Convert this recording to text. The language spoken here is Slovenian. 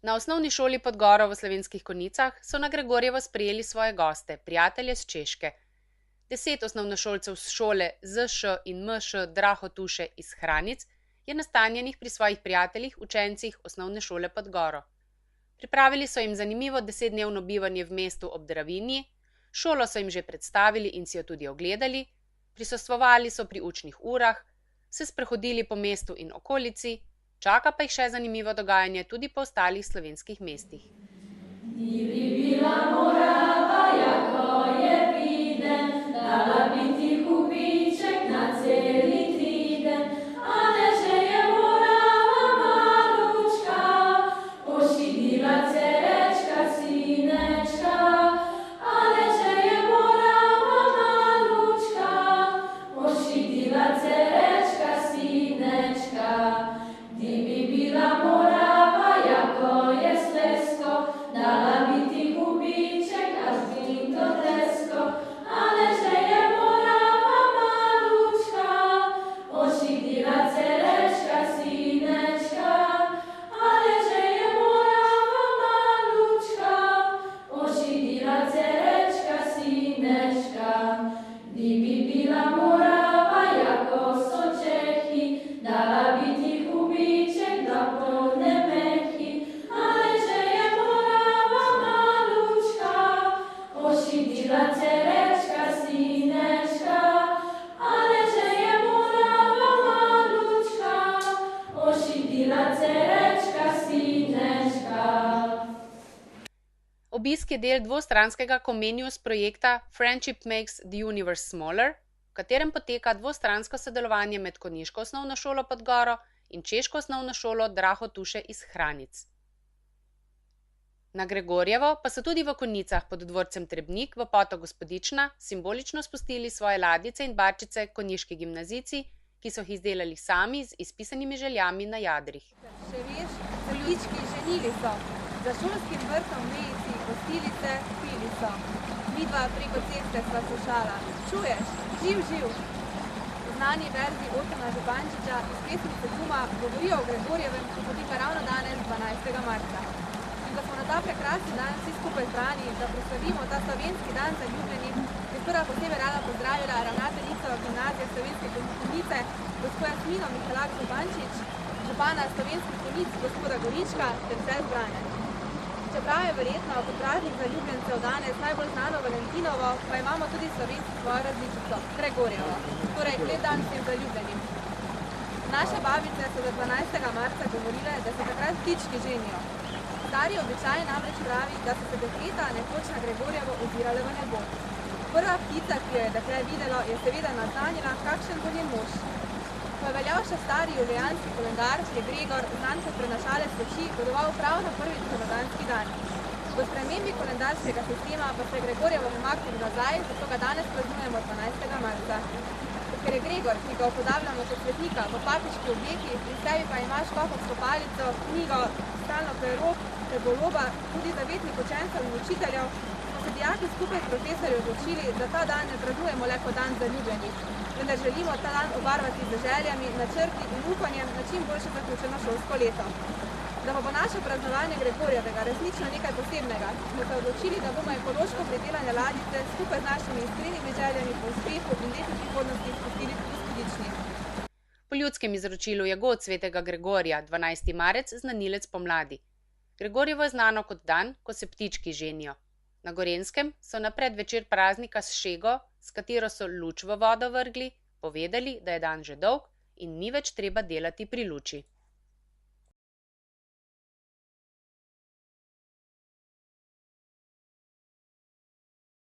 Na osnovni šoli pod goro v Slovenskih Konjicah so na Gregorjevo sprejeli svoje goste, prijatelje s Češke. 10 osnovnošolcev s šole ZŠ in MŠ Drahotuše iz Hranic je nastanjenih pri svojih prijateljih, učencih osnovne šole pod goro. Pripravili so jim zanimivo 10-dnevno bivanje v mestu ob Dravinji, šolo so jim že predstavili in si jo tudi ogledali, prisostvovali so pri učnih urah, se sprehodili po mestu in okolici, čaka pa jih še zanimivo dogajanje tudi po ostalih slovenskih mestih. Obisk je del dvostranskega Comenius projekta Friendship Makes the Universe Smaller, v katerem poteka dvostransko sodelovanje med konjiško osnovno šolo pod goro in češko osnovno šolo Drahotuše iz Hranic. Na Gregorjevo pa so tudi v Konjicah pod dvorcem Trebnik v Potok Gospodična simbolično spustili svoje ladjice in barčice konjiški gimnazijci, ki so jih izdelali sami z izpisanimi željami na jadrih. Še veš, zelički ženili so, za šolskim vrtom mejici, gostili se, pili so. Midva preko ceste sva se šala. Čuješ? Živ, živ! Znani verzi Otona Župančiča iz pesmice Kuma govorijo o Gregorjevem, ki poteka ravno danes, 12. marca. In da smo na ta prekrasni dan vsi skupaj zbrani, da proslavimo ta slovenski dan zaljubljenih, bi prva posebej rada pozdravila ravnateljico Gimnazije Slovenske Konjice, gospo Jasmino Michalak Župančič, župana Slovenskih Konjic, gospoda Gorička, ter vse zbrane. Čeprav je verjetno kot praznik zaljubljencev danes najbolj znano Valentinovo, pa imamo tudi slovenci svojo različico, Gregorjevo, torej lep dan vsem zaljubljenim. Naše babice so do 12. marca govorile, da se takrat ptički ženijo. Stari običaj namreč pravi, da so se dekleta nekoč na Gregorjevo ozirale v nebo. Prva ptica, ki jo je dekle videlo, je seveda naznanila, kakšen bo njen mož. Ko je veljal še stari julijanski kalendar, je Gregor, znan kot prenašalec luči, godoval prav na prvi spomladanski dan. Po spremembi kalendarskega sistema pa se je Gregorjevo umaknil nazaj, zato ga danes praznujemo 12. marca. Ker je Gregor, ki ga upodabljamo kot svetnika v papiški obleki, pri sebi pa ima škofovsko palico, knjigo, stalno prerok, ter goloba, tudi zavetnik učencev in učiteljev, smo se dijaki skupaj s profesorji odločili, da ta dan ne praznujemo le kot dan zaljubljenih, vendar želimo ta dan obarvati z željami, načrti in upanjem na čim boljše zaključeno šolsko leto. Da pa bo naše praznovanje Gregorjevega resnično nekaj posebnega, smo se odločili, da bomo ekološko pridelane ladjice skupaj z našimi iskrenimi željami po uspehu in lepi prihodnosti spustili v Gospodični. Po ljudskem izročilu je god svetega Gregorja, 12. marec, znanilec pomladi. Gregorjevo je znano kot dan, ko se ptički ženijo. Na Gorenjskem so na predvečer praznika s šego, s katero so luč v vodo vrgli, povedali, da je dan že dolg in ni več treba delati pri luči.